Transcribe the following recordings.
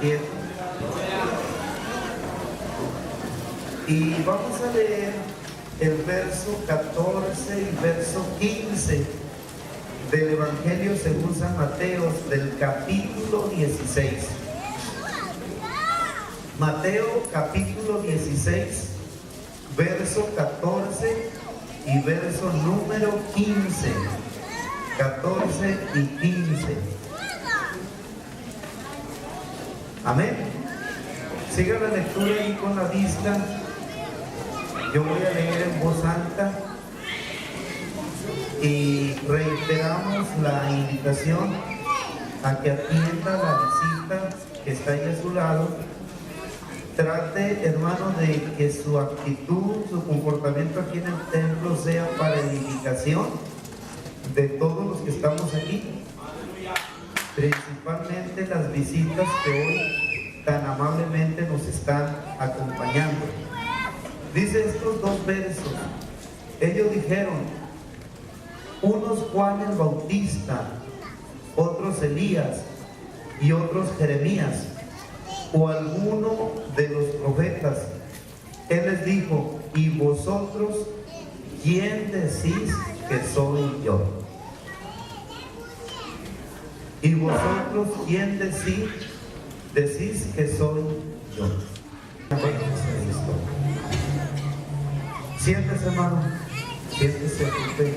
quietos. Y vamos a leer el verso 14 y verso 15 del Evangelio según San Mateo, del capítulo 16. Mateo capítulo 16, verso 14 y verso número 15. 14 y 15. Amén. Siga la lectura ahí con la vista. Yo voy a leer en voz alta y reiteramos la invitación a que atienda la visita que está ahí a su lado. Trate, hermano, de que su actitud, su comportamiento aquí en el templo sea para edificación de todos los que estamos aquí, principalmente las visitas que hoy tan amablemente nos están acompañando. Dice estos dos versos: ellos dijeron, unos Juan el Bautista, otros Elías y otros Jeremías o alguno de los profetas. Él les dijo, ¿y vosotros quién decís que soy yo? ¿Y vosotros quién decís que soy yo? Siéntese, hermano, siéntese, ocupe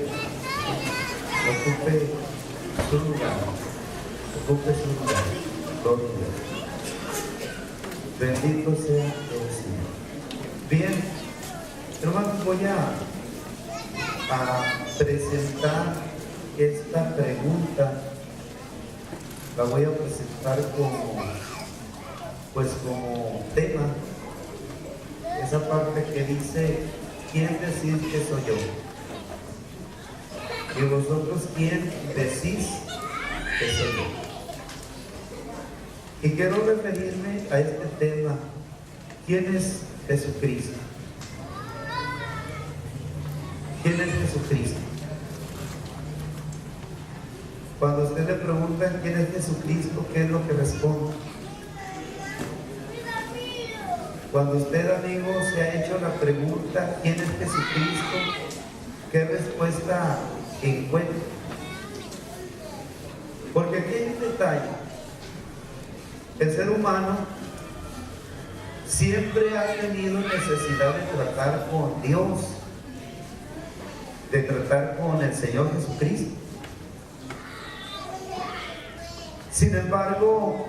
su lugar, ocupe su lugar. Gloria a Dios. Bendito sea el Señor. Bien, hermanos, voy a presentar esta pregunta. La voy a presentar como tema. Esa parte que dice, ¿quién decís que soy yo? Y vosotros, ¿quién decís que soy yo? Y quiero referirme a este tema. ¿Quién es Jesucristo? ¿Quién es Jesucristo? Cuando a usted le preguntan quién es Jesucristo, ¿qué es lo que responde? Cuando usted, amigo, se ha hecho la pregunta ¿quién es Jesucristo?, ¿qué respuesta encuentra? Porque aquí hay un detalle. El ser humano siempre ha tenido necesidad de tratar con Dios, de tratar con el Señor Jesucristo. Sin embargo,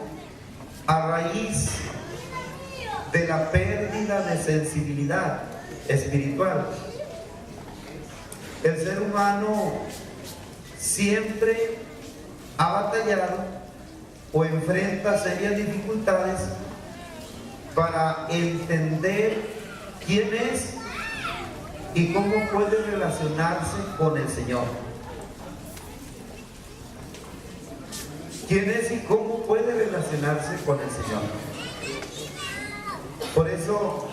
a raíz de la pérdida de sensibilidad espiritual, el ser humano siempre ha batallado o enfrenta serias dificultades para entender quién es y cómo puede relacionarse con el Señor. ¿Quién es y cómo puede relacionarse con el Señor? Por eso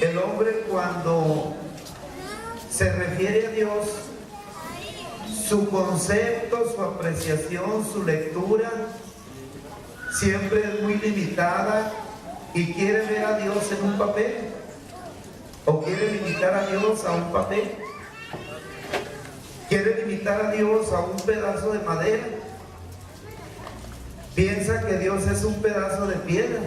el hombre, cuando se refiere a Dios, su concepto, su apreciación, su lectura siempre es muy limitada y quiere ver a Dios en un papel, o quiere limitar a Dios a un papel, quiere limitar a Dios a un pedazo de madera, piensa que Dios es un pedazo de piedra.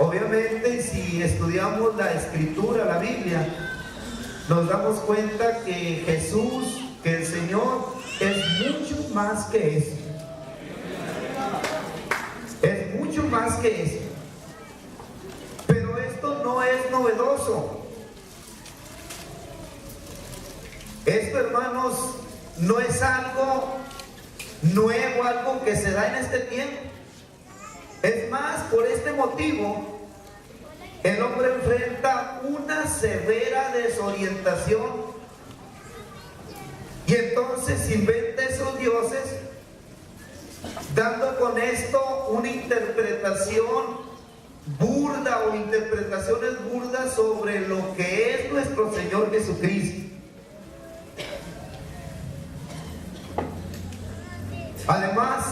Obviamente, si estudiamos la Escritura, la Biblia, nos damos cuenta que Jesús, que el Señor, es mucho más que eso. Es mucho más que eso. Pero esto no es novedoso. Esto, hermanos, no es algo nuevo, algo que se da en este tiempo. Es más, por este motivo, el hombre enfrenta una severa desorientación y entonces inventa esos dioses, dando con esto una interpretación burda o interpretaciones burdas sobre lo que es nuestro Señor Jesucristo. Además,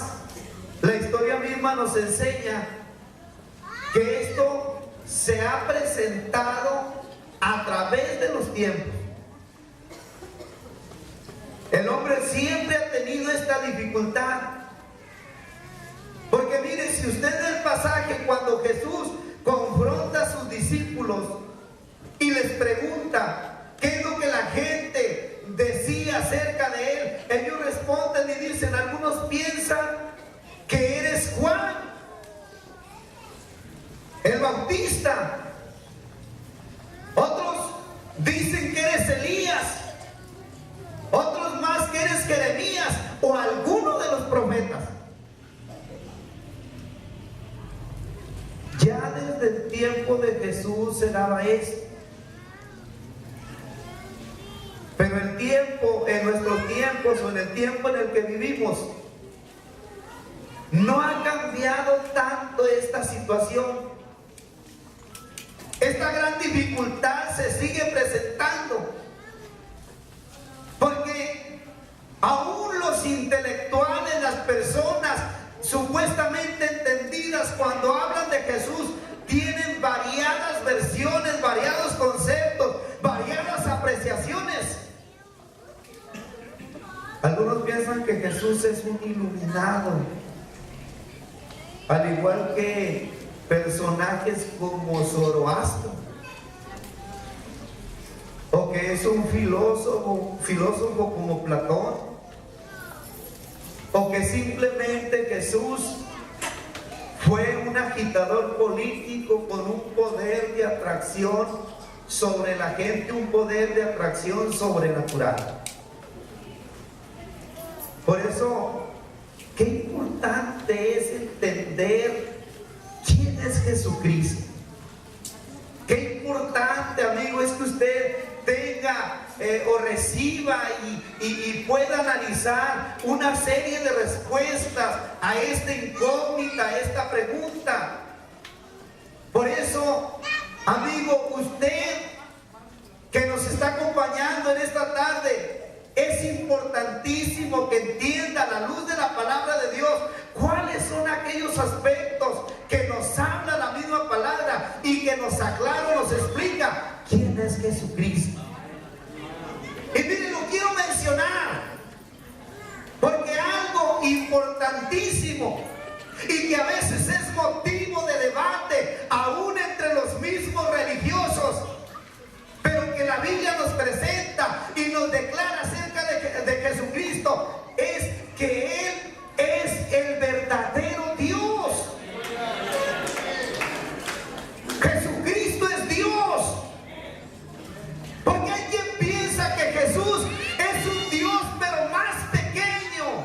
la historia misma misma nos enseña que esto se ha presentado a través de los tiempos. El hombre siempre ha tenido esta dificultad. Porque mire, si usted ve el pasaje cuando Jesús confronta a sus discípulos y les pregunta qué es lo que la gente decía acerca de él, ellos responden y dicen: algunos piensan que eres Juan el Bautista, otros dicen que eres Elías, otros más que eres Jeremías o alguno de los profetas. Ya desde el tiempo de Jesús se daba esto. Pero el tiempo, en nuestros tiempos o en el tiempo en el que vivimos, no ha cambiado tanto esta situación. Esta gran dificultad se sigue presentando. Porque aún los intelectuales, las personas supuestamente entendidas, cuando hablan de Jesús, tienen variadas versiones, variados conceptos, variadas apreciaciones. Algunos piensan que Jesús es un iluminado, al igual que personajes como Zoroastro, o que es un filósofo como Platón, o que simplemente Jesús fue un agitador político con un poder de atracción sobre la gente, un poder de atracción sobrenatural. Por eso, qué importante es entender quién es Jesucristo. Qué importante, amigo, es que usted tenga o reciba y pueda analizar una serie de respuestas a esta incógnita, a esta pregunta. Por eso, amigo, usted que nos está acompañando en esta tarde, es importantísimo que entienda a la luz de la palabra de Dios cuáles son aquellos aspectos que nos habla la misma palabra y que nos aclara, nos explica quién es Jesucristo. Y miren, lo quiero mencionar porque algo importantísimo y que a veces es motivo de debate aún entre los mismos religiosos, pero que la Biblia nos presenta y nos declara acerca de Jesucristo, es que Él es el verdadero Dios. Jesucristo es Dios. Porque hay quien piensa que Jesús es un Dios pero más pequeño,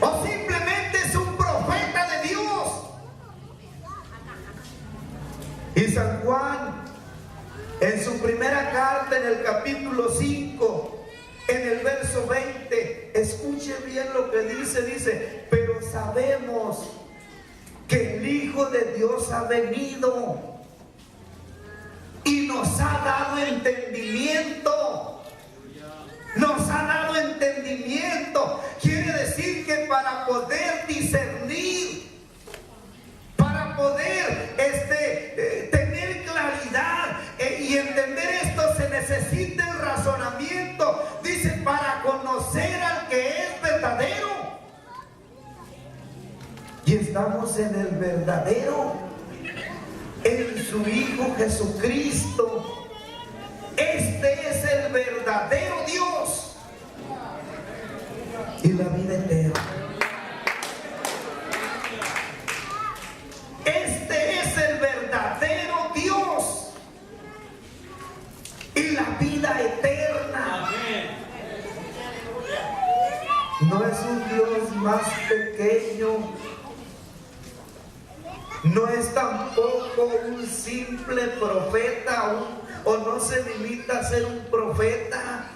o simplemente es un profeta de Dios. Y San Juan, en su primera carta, en el capítulo 5, en el verso 20, escuche bien lo que dice: pero sabemos que el Hijo de Dios ha venido y nos ha dado entendimiento. Nos ha dado entendimiento. Quiere decir que para poder discernir, para poder tener claridad y entender esto, se necesita el razonamiento. Dice, para conocer al que es verdadero. Y estamos en el verdadero, en su Hijo Jesucristo. Este es el verdadero Dios y la vida eterna. Este es el verdadero Dios y la vida eterna. No es un Dios más pequeño, no es tampoco un simple profeta, o no se limita a ser un profeta.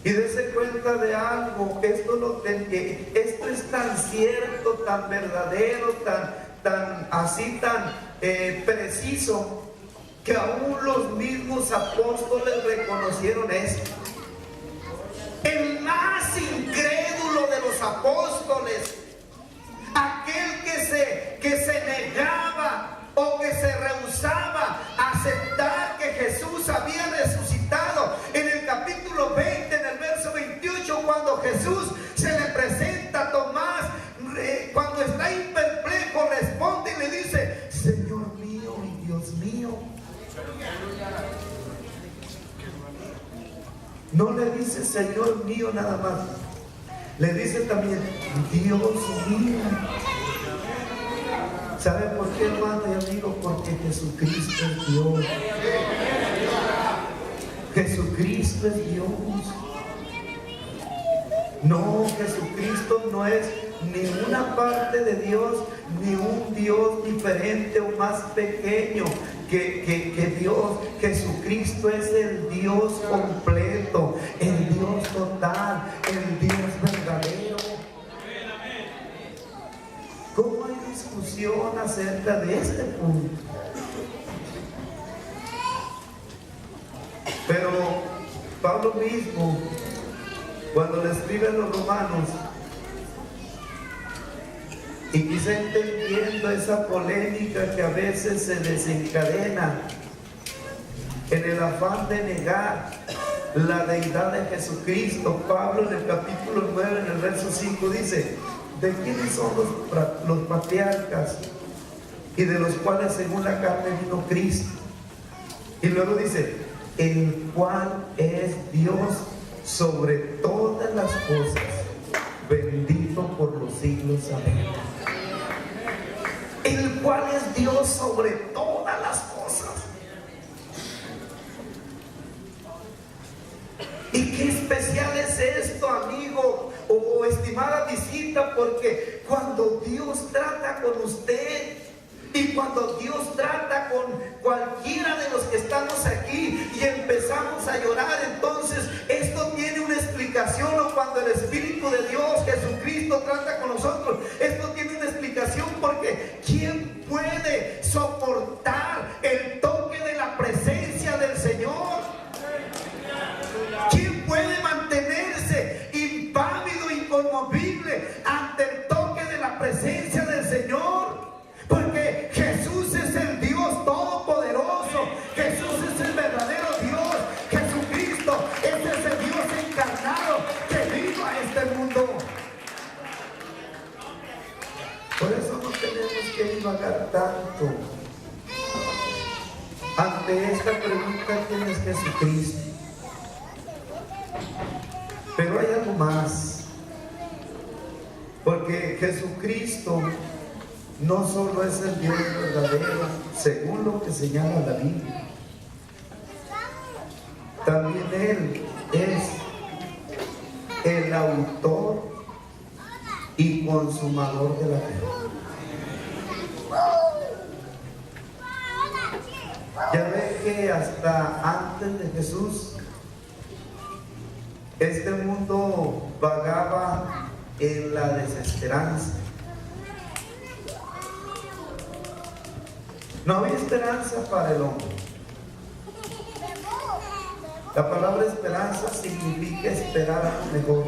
Y dése cuenta de algo, esto es tan cierto, tan verdadero, tan preciso, que aún los mismos apóstoles reconocieron esto. El más incrédulo de los los apóstoles, aquel que se negaba o que se rehusaba a aceptar que Jesús había resucitado. En el capítulo 20, en el verso 28, cuando Jesús se le presenta a Tomás, cuando está perplejo, responde y le dice: Señor mío y Dios mío. No le dice Señor mío nada más, le dice también Dios mío. ¿Sabe por qué, hermano y amigo? Porque Jesucristo es Dios. Jesucristo es Dios. No, Jesucristo no es ni una parte de Dios, ni un Dios diferente o más pequeño que Dios. Jesucristo es el Dios completo, el Dios total, el Dios verdadero. ¿Cómo hay discusión acerca de este punto? Pero Pablo mismo, cuando le escribe a los romanos, y quizá entendiendo esa polémica que a veces se desencadena en el afán de negar la deidad de Jesucristo, Pablo en el capítulo 9, en el verso 5 dice: ¿de quiénes son los patriarcas y de los cuales según la carne vino Cristo? Y luego dice: el cual es Dios sobre todas las cosas, bendito por los siglos. Amén. El cual es Dios sobre todas las cosas. Y qué especial es esto, amigo o estimada visita, porque cuando Dios trata con usted y cuando Dios trata con cualquiera de los que estamos aquí y empezamos a llorar, entonces esto tiene una explicación. O cuando el Espíritu de Dios, Jesucristo, trata con nosotros, esto tiene una explicación, porque ¿quién puede soportar el toque de la presencia del Señor? ¿Quién puede mantenerse impávido, inconmovible ante el toque de la presencia del Señor? Porque Jesús es el Dios todopoderoso. Jesús es el verdadero Dios. Jesucristo es ese Dios encarnado que vino a este mundo. Por eso no tenemos que divagar tanto ante esta pregunta: ¿quién es Jesucristo? Pero hay algo más, porque Jesucristo no solo es el Dios verdadero, según lo que señala la Biblia, también Él es el autor y consumador de la fe. Ya ve que hasta antes de Jesús, este mundo vagaba en la desesperanza. No había esperanza para el hombre. La palabra esperanza significa esperar a lo mejor.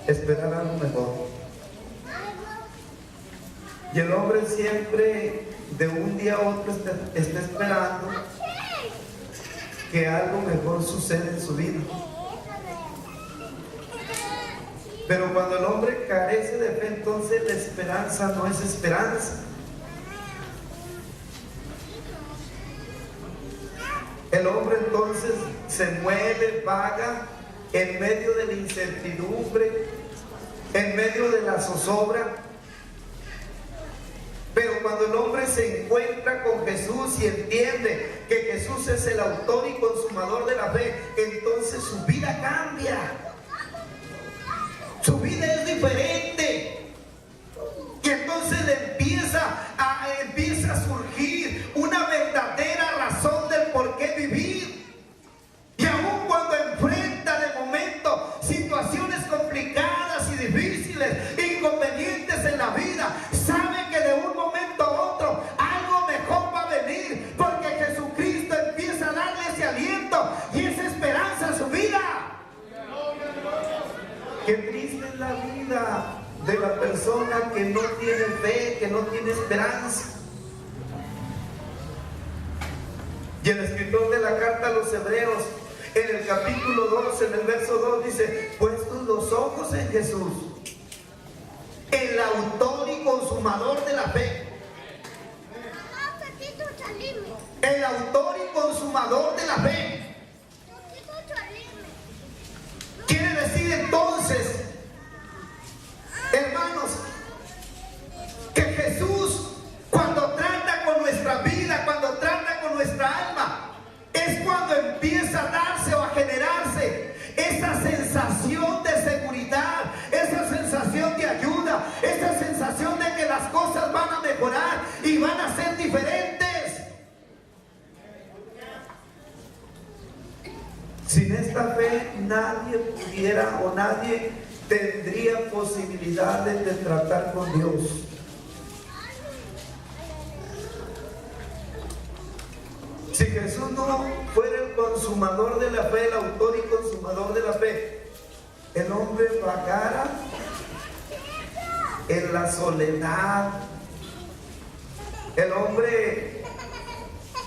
Esperar a lo mejor. Y el hombre siempre, de un día a otro, está esperando que algo mejor suceda en su vida. Pero cuando el hombre carece de fe, entonces la esperanza no es esperanza. El hombre entonces se mueve, vaga en medio de la incertidumbre, en medio de la zozobra. Pero cuando el hombre se encuentra con Jesús y entiende que Jesús es el autor y consumador de la fe, entonces su vida cambia. Su vida es diferente. Y entonces le empieza a surgir una verdadera razón del por qué vivir. Y aun cuando enfrenta de momento situaciones complicadas y difíciles, inconvenientes en la vida, sabe que de un momento a otro algo mejor va a venir, porque Jesucristo empieza a darle ese aliento y esa esperanza a su vida. persona que no tiene fe, que no tiene esperanza. Y el escritor de la carta a los Hebreos, en el capítulo 2, en el verso 2, dice: puestos los ojos en Jesús, el autor y consumador de la fe. El autor y consumador de la fe. Quiere decir entonces, hermanos, que Jesús, cuando trata con nuestra vida, cuando trata con nuestra alma, es cuando empieza a darse o a generarse esa sensación de seguridad, esa sensación de ayuda, esa sensación de que las cosas van a mejorar y van a ser diferentes. Sin esta fe nadie pudiera o nadie tendría posibilidades de tratar con Dios. Si Jesús no fuera el consumador de la fe, el autor y consumador de la fe, el hombre vagara en la soledad, el hombre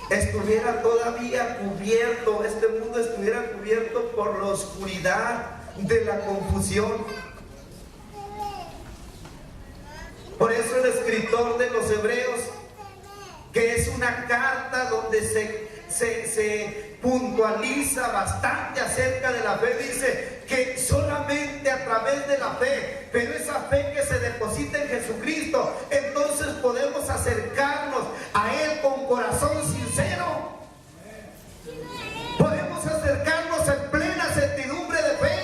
estuviera todavía cubierto, este mundo estuviera cubierto por la oscuridad de la confusión. Por eso el escritor de los Hebreos, que es una carta donde se puntualiza bastante acerca de la fe, dice que solamente a través de la fe, pero esa fe que se deposita en Jesucristo, entonces podemos acercarnos a Él con corazón sincero. Podemos acercarnos en plena certidumbre de fe.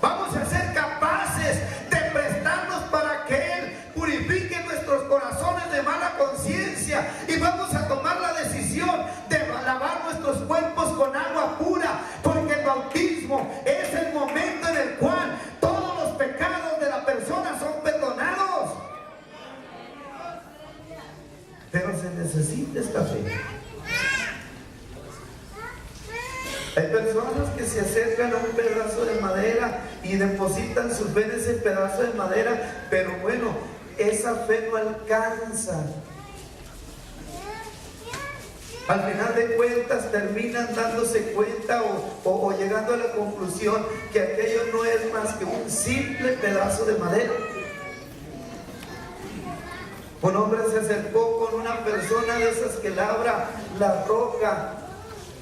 Vamos a ser capaces de prestarnos para que Él purifique nuestros corazones de mala conciencia, y vamos a tomar la decisión de lavar nuestros cuerpos con agua pura, porque el bautismo es el momento en el cual todos los pecados de la persona son perdonados. Pero se necesita esta fe. Hay personas que se acercan a un pedazo de madera y depositan su fe en ese pedazo de madera, pero bueno, esa fe no alcanza. Al final de cuentas terminan dándose cuenta o llegando a la conclusión que aquello no es más que un simple pedazo de madera. Un hombre se acercó con una persona de esas que labra la roca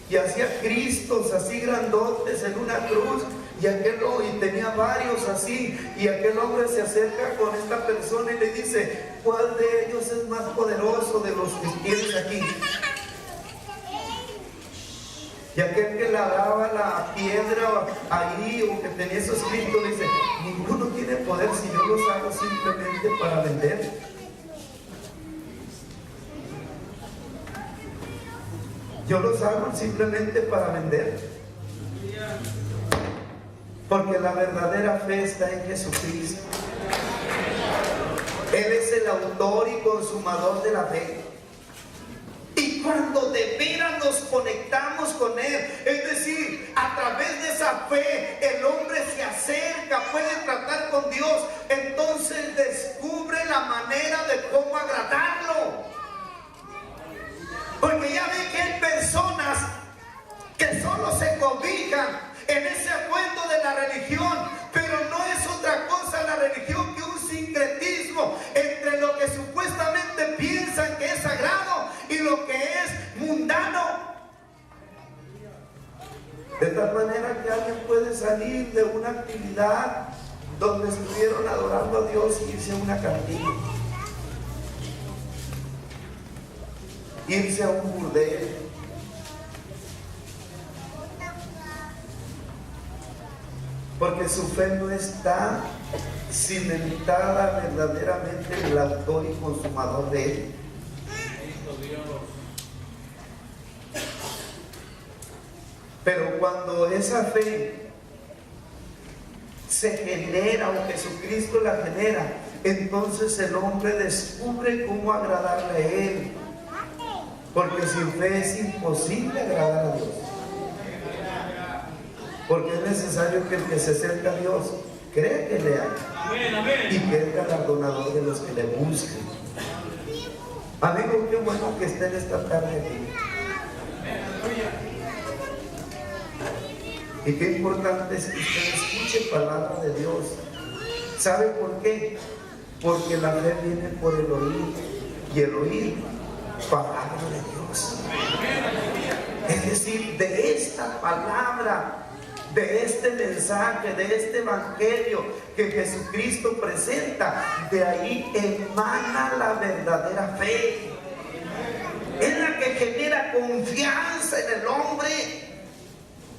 y hacía cristos así grandotes en una cruz, y tenía varios así, y aquel hombre se acerca con esta persona y le dice: ¿cuál de ellos es más poderoso de los que tienes aquí? Y aquel que labraba la piedra ahí, o que tenía esos cristos, le dice: ninguno tiene poder si yo los hago simplemente para vender. Yo los hago simplemente para vender. Porque la verdadera fe está en Jesucristo. Él es el autor y consumador de la fe. Y cuando de veras nos conectamos con Él, es decir, a través de esa fe, el hombre se acerca, puede tratar con Dios, entonces descubre la manera de cómo agradarlo. Porque ya ve que hay personas que solo se cobijan en ese cuento de la religión, pero no es otra cosa la religión que un sincretismo entre lo que supuestamente piensan que es sagrado y lo que es mundano. De tal manera que alguien puede salir de una actividad donde estuvieron adorando a Dios y irse a una cantina, irse a un burdel, porque su fe no está cimentada verdaderamente en el autor y consumador de Él. Pero cuando esa fe se genera, o Jesucristo la genera, entonces el hombre descubre cómo agradarle a Él. Porque sin fe es imposible agradar a Dios. Porque es necesario que el que se acerca a Dios cree que le hay y que es galardonador de los que le buscan. Amigo, qué bueno que estén esta tarde aquí. Y qué importante es que usted escuche palabra de Dios. ¿Sabe por qué? Porque la fe viene por el oír, y el oír palabra de Dios. Es decir, de esta palabra, de este mensaje, de este evangelio que Jesucristo presenta, de ahí emana la verdadera fe. Es la que genera confianza en el hombre,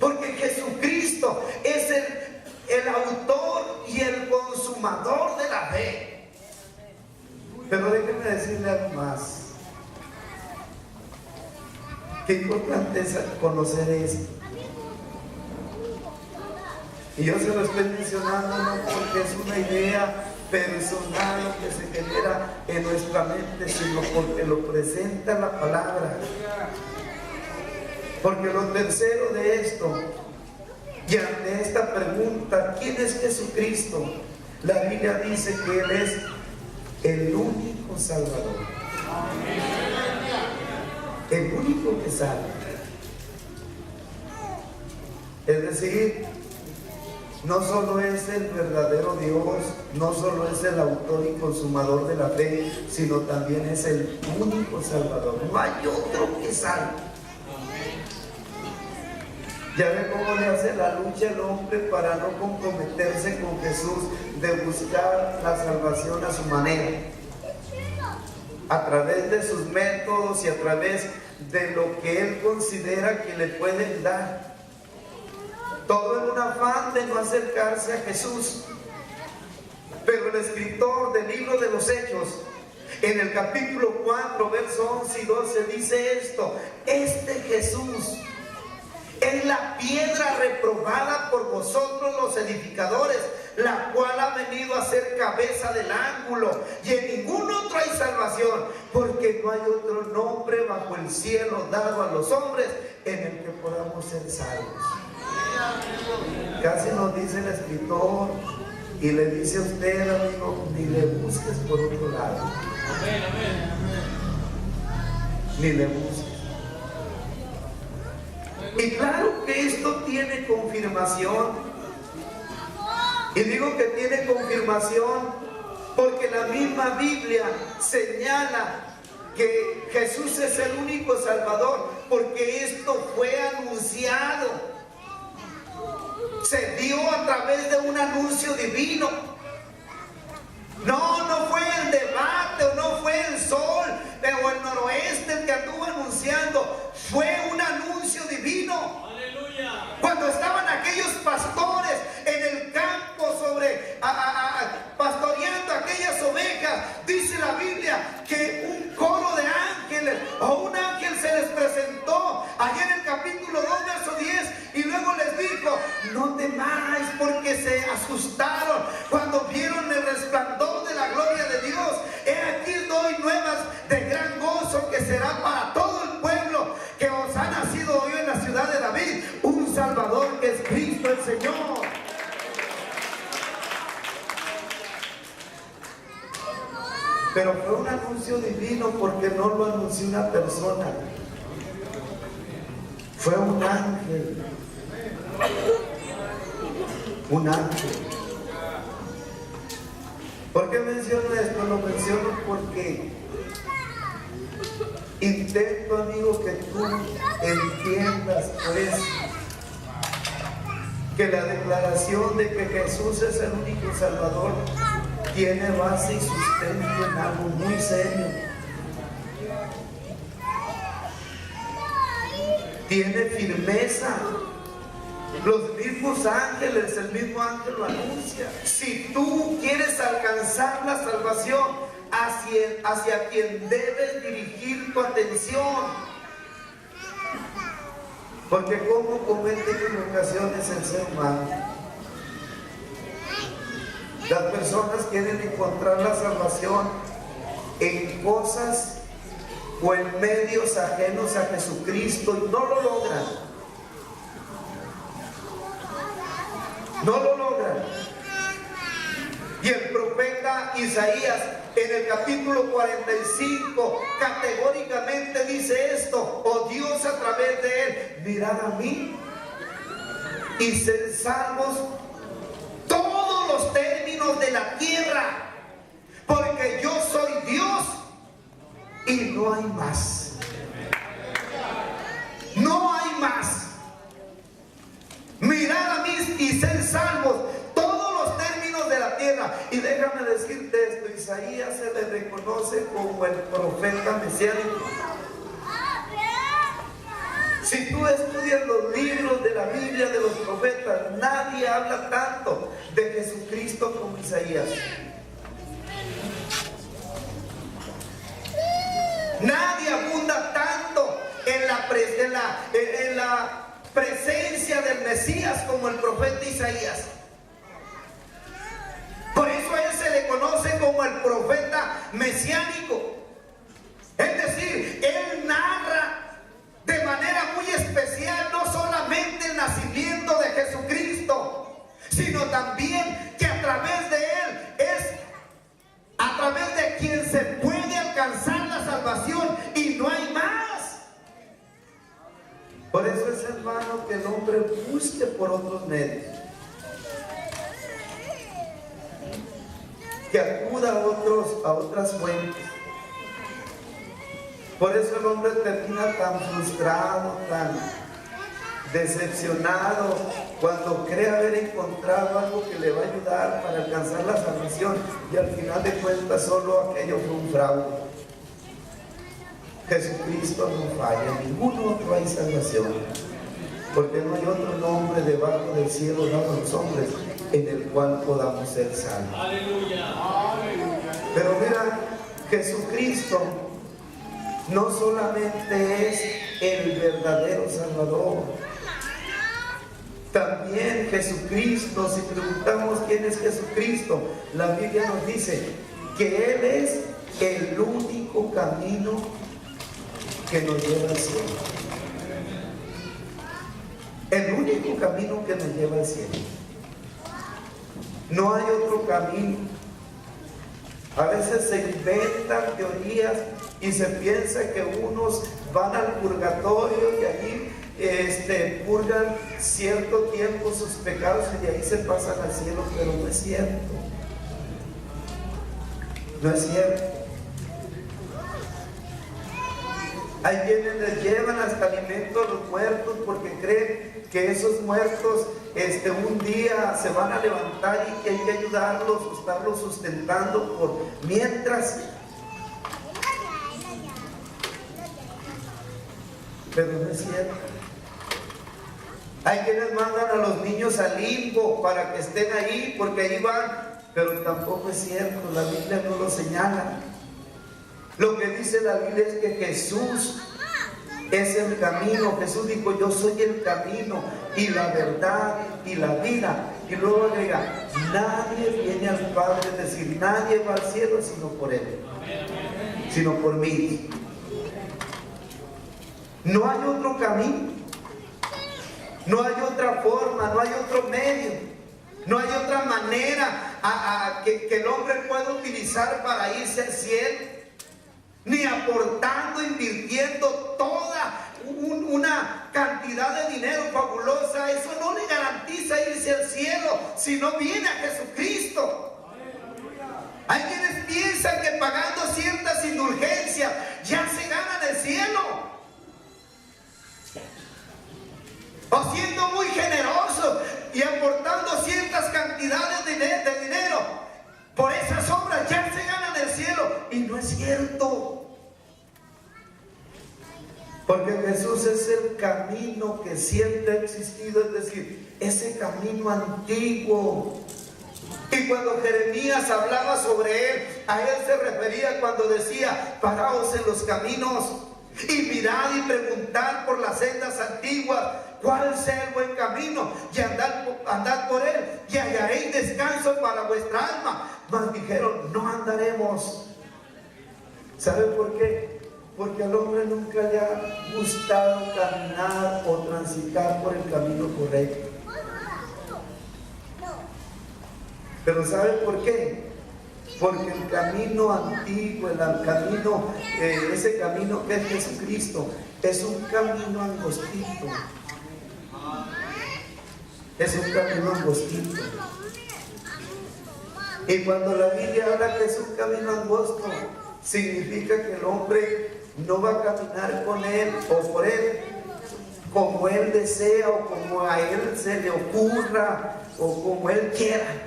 porque Jesucristo es el autor y el consumador de la fe. Pero déjenme decirle algo más. Qué importante es conocer esto. Y yo se lo estoy mencionando no porque es una idea personal que se genera en nuestra mente, sino porque lo presenta la palabra. Porque lo tercero de esto, y ante esta pregunta, ¿quién es Jesucristo? La Biblia dice que Él es el único Salvador. El único que salva. Es decir, no solo es el verdadero Dios, no solo es el autor y consumador de la fe, sino también es el único Salvador. No hay otro que salve. Ya ve cómo le hace la lucha el hombre para no comprometerse con Jesús, de buscar la salvación a su manera, a través de sus métodos y a través de lo que él considera que le pueden dar. Todo en un afán de no acercarse a Jesús. Pero el escritor del libro de los Hechos, en el capítulo 4, versos 11 y 12, dice esto: este Jesús es la piedra reprobada por vosotros los edificadores, la cual ha venido a ser cabeza del ángulo, y en ningún otro hay salvación, porque no hay otro nombre bajo el cielo dado a los hombres en el que podamos ser salvos. Casi nos dice el escritor, y le dice a usted, amigo, ni le busques por otro lado. Ni le busques. Y claro que esto tiene confirmación. Y digo que tiene confirmación porque la misma Biblia señala que Jesús es el único Salvador, porque esto fue anunciado. Se dio a través de un anuncio divino. No fue el debate, o no fue el sol o el noroeste el que anduvo anunciando. Fue un anuncio divino. ¡Aleluya! Cuando estaban aquellos pastores en el campo pastoreando aquellas ovejas, dice la Biblia que un coro de ángeles o un ángel se les presentó allá en el capítulo 2, verso 10, y luego les dijo: no temáis, porque se asustaron cuando vieron el resplandor de la gloria de Dios. He aquí doy nuevas de gran gozo, que será para todo el pueblo, que os ha nacido hoy en la ciudad de David un Salvador, que es Cristo el Señor. Pero fue un anuncio divino, porque no lo anunció una persona, fue un ángel. Un ángel. ¿Por qué menciono esto? Lo menciono porque intento, amigo, que tú entiendas, pues, que la declaración de que Jesús es el único Salvador tiene base y sustento en algo muy serio. Tiene firmeza. Los mismos ángeles, el mismo ángel lo anuncia. Si tú quieres alcanzar la salvación, hacia quien debes dirigir tu atención. Porque ¿cómo comete equivocaciones el ser humano? Las personas quieren encontrar la salvación en cosas o en medios ajenos a Jesucristo y no lo logran. No lo logran. Y el profeta Isaías en el capítulo 45 categóricamente dice esto: oh Dios, a través de él, mirad a mí y sed salvos todos los términos de la tierra, porque yo soy Dios y no hay más. No hay más. Mirad a mí y sed salvos todos los términos de la tierra. Y déjame decirte esto: Isaías se le reconoce como el profeta mesiánico. Si tú estudias los libros de la Biblia de los profetas, nadie habla tanto de Jesucristo como Isaías. Nadie abunda tanto en la presencia del Mesías como el profeta Isaías. Por eso a él se le conoce como el profeta mesiánico. Es decir, él narra de manera muy especial no solamente el nacimiento de Jesucristo, sino también que a través de él es a través de quien se puede alcanzar la salvación y no hay más. Por eso es, hermano, que el hombre busque por otros medios, que acuda a otras fuentes. Por eso el hombre termina tan frustrado, tan decepcionado, cuando cree haber encontrado algo que le va a ayudar para alcanzar la salvación, y al final de cuentas solo aquello fue un fraude. Jesucristo no falla, en ningún otro hay salvación, porque no hay otro nombre debajo del cielo dado a los hombres en el cual podamos ser salvos. Aleluya. Pero mira, Jesucristo no solamente es el verdadero Salvador, también Jesucristo, si preguntamos quién es Jesucristo, la Biblia nos dice que Él es el único camino que nos lleva al cielo. El único camino que nos lleva al cielo. No hay otro camino. A veces se inventan teorías y se piensa que unos van al purgatorio y allí purgan cierto tiempo sus pecados y de ahí se pasan al cielo, pero no es cierto. No es cierto. Hay quienes les llevan hasta alimento a los muertos porque creen que esos muertos un día se van a levantar y que hay que ayudarlos, estarlos sustentando por mientras. Pero no es cierto. Hay quienes mandan a los niños al limbo para que estén ahí porque ahí van, pero tampoco es cierto, la Biblia no lo señala. Lo que dice la Biblia es que Jesús es el camino. Jesús dijo: yo soy el camino y la verdad y la vida. Y luego agrega: nadie viene al Padre, es decir, nadie va al cielo sino por Él, sino por mí. No hay otro camino, no hay otra forma, no hay otro medio, no hay otra manera que el hombre pueda utilizar para irse al cielo. Ni aportando, invirtiendo toda una cantidad de dinero fabulosa. Eso no le garantiza irse al cielo si no viene a Jesucristo. Hay quienes piensan que pagando ciertas indulgencias ya se ganan el cielo, o siendo muy generosos y aportando ciertas cantidades de dinero, por esas obras ya se ganan el cielo. Y no es cierto. Porque Jesús es el camino que siempre ha existido, es decir, ese camino antiguo. Y cuando Jeremías hablaba sobre él, a él se refería cuando decía: paraos en los caminos y mirad y preguntad por las sendas antiguas, cuál sea el buen camino, y andad por él, y hallaréis descanso para vuestra alma. Mas dijeron: no andaremos. ¿Sabe por qué? Porque al hombre nunca le ha gustado caminar o transitar por el camino correcto. Pero ¿sabe por qué? Porque el camino antiguo, ese camino que es Jesucristo, es un camino angostito. Es un camino angostito. Y cuando la Biblia habla que es un camino angosto, significa que el hombre no va a caminar con él o por él como él desea o como a él se le ocurra o como él quiera.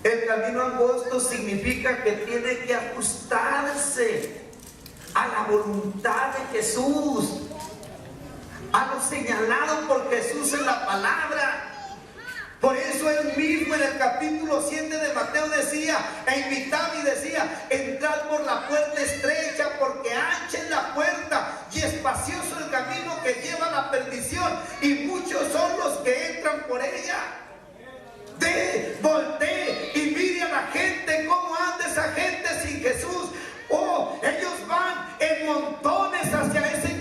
El camino angosto significa que tiene que ajustarse a la voluntad de Jesús, a lo señalado por Jesús en la palabra. Por eso él mismo en el capítulo 7 de Mateo decía, e invitaba y decía: entrad por la puerta estrecha, porque ancha es la puerta y espacioso el camino que lleva a la perdición, y muchos son los que entran por ella. Voltee y mire a la gente, cómo anda esa gente sin Jesús. Oh, ellos van en montones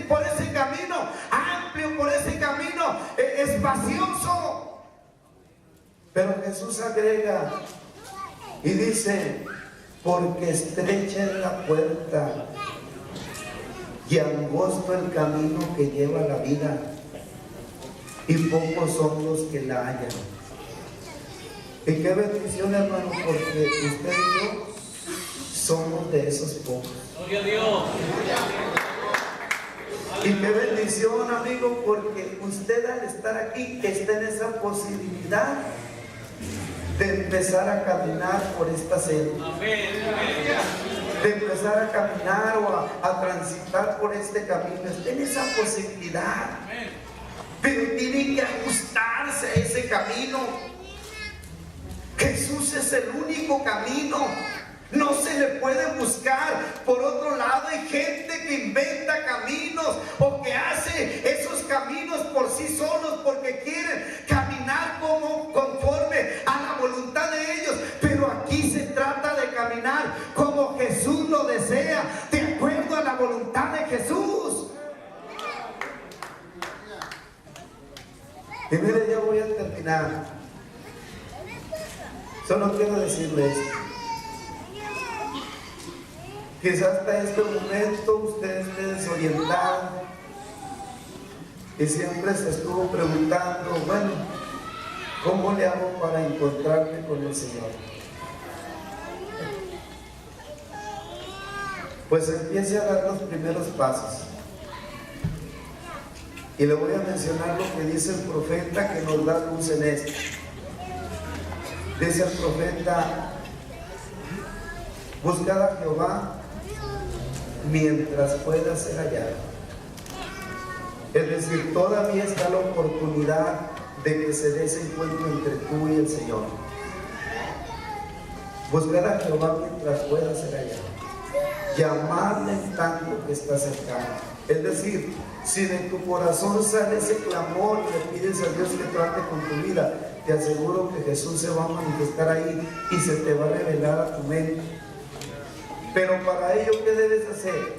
por ese camino amplio, por ese camino espacioso. Pero Jesús agrega y dice: porque estrecha es la puerta y angosto el camino que lleva a la vida, y pocos son los que la hallan. Y qué bendición, hermano, porque usted y yo somos de esos pocos. Gloria a Dios. Y qué bendición, amigo, porque usted al estar aquí está en esa posibilidad de empezar a caminar por esta senda. Amén. De empezar a caminar o a transitar por este camino. Está en esa posibilidad. Pero tiene que ajustarse a ese camino. Jesús es el único camino. No se le puede buscar por otro lado. Hay gente que inventa caminos o que hace esos caminos por sí solos porque quieren caminar conforme a la voluntad de ellos. Pero aquí se trata de caminar como Jesús lo desea, de acuerdo a la voluntad de Jesús. Y mire, ya voy a terminar. Solo quiero decirles esto. Quizás hasta este momento usted esté desorientado y siempre se estuvo preguntando: bueno, ¿cómo le hago para encontrarme con el Señor? Pues empiece a dar los primeros pasos. Y le voy a mencionar lo que dice el profeta que nos da luz en esto. Dice el profeta: buscad a Jehová mientras pueda ser hallado. Es decir, todavía está la oportunidad de que se dé ese encuentro entre tú y el Señor. Buscad a Jehová mientras pueda ser hallado. Llamadle en tanto que está cercano. Es decir, si de tu corazón sale ese clamor, le pides a Dios que trate con tu vida, te aseguro que Jesús se va a manifestar ahí y se te va a revelar a tu mente. Pero para ello, ¿qué debes hacer?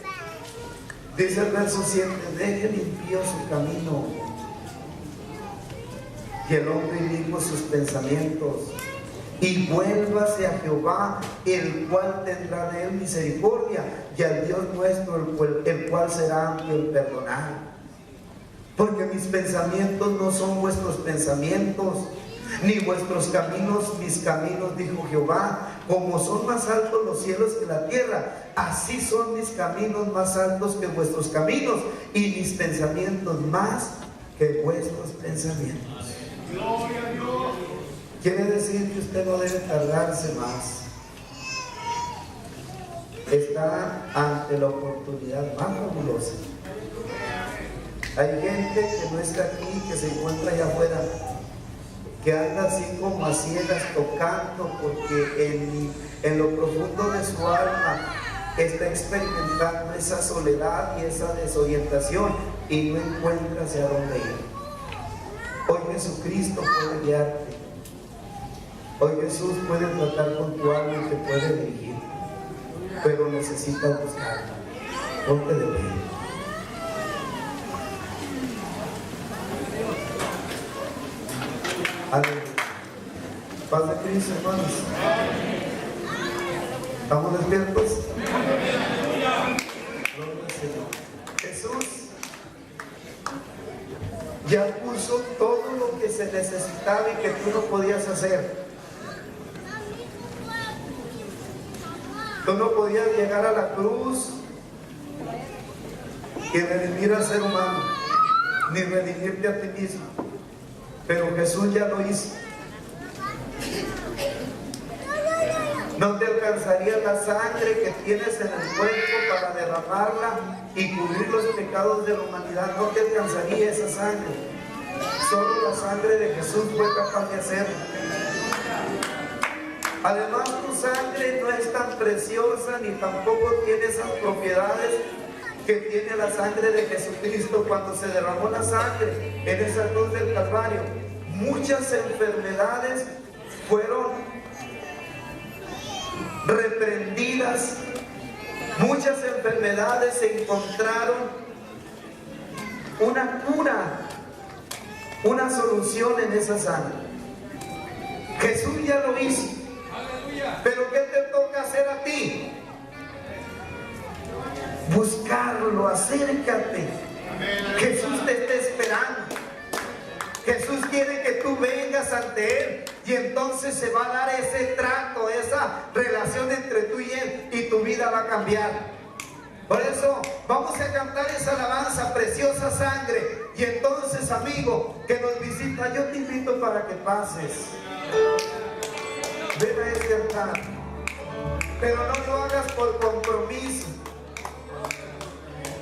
Dice el verso 7: deje limpio su camino y el hombre inicuo sus pensamientos, y vuélvase a Jehová, el cual tendrá de él misericordia, y al Dios nuestro, el cual será amplio en perdonar. Porque mis pensamientos no son vuestros pensamientos, ni vuestros caminos mis caminos, dijo Jehová. Como son más altos los cielos que la tierra, así son mis caminos más altos que vuestros caminos, y mis pensamientos más que vuestros pensamientos. Gloria a Dios. Quiere decir que usted no debe tardarse más. Está ante la oportunidad más fabulosa. Hay gente que no está aquí, que se encuentra allá afuera, que anda así como a ciegas tocando, porque en lo profundo de su alma está experimentando esa soledad y esa desorientación y no encuentra hacia dónde ir. Hoy Jesucristo puede guiarte. Hoy Jesús puede tratar con tu alma y te puede dirigir, pero necesitas buscarlo. Ponte de pie. Aleluya. Paz de Cristo, hermanos. ¿Estamos despiertos? Gloria al Señor. Jesús ya puso todo lo que se necesitaba y que tú no podías hacer. Tú no podías llegar a la cruz y redimir al ser humano, ni redimirte a ti mismo. Pero Jesús ya lo hizo. No te alcanzaría la sangre que tienes en el cuerpo para derramarla y cubrir los pecados de la humanidad. No te alcanzaría esa sangre. Solo la sangre de Jesús fue capaz de hacerlo. Además, tu sangre no es tan preciosa ni tampoco tiene esas propiedades que tiene la sangre de Jesucristo cuando se derramó la sangre en esa cruz del Calvario. Muchas enfermedades fueron reprendidas, muchas enfermedades se encontraron una cura, una solución en esa sangre. Jesús ya lo hizo. Pero ¿qué te toca hacer a ti? Buscarlo, acércate. Jesús te está esperando. Jesús quiere que tú vengas ante Él y entonces se va a dar ese trato, esa relación entre tú y Él, y tu vida va a cambiar. Por eso vamos a cantar esa alabanza, preciosa sangre. Y entonces, amigo que nos visita, yo te invito para que pases. Ven a este altar, pero no lo hagas por compromiso,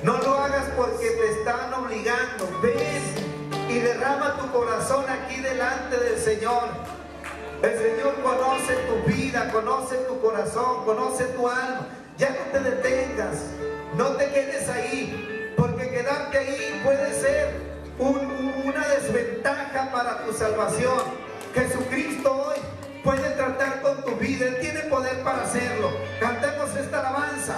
no lo hagas porque te están obligando. Ven y derrama tu corazón aquí delante del Señor. El Señor conoce tu vida, conoce tu corazón, conoce tu alma. Ya no te detengas, no te quedes ahí, porque quedarte ahí puede ser una desventaja para tu salvación. Jesucristo hoy puede tratar con tu vida. Él tiene poder para hacerlo. Cantemos esta alabanza.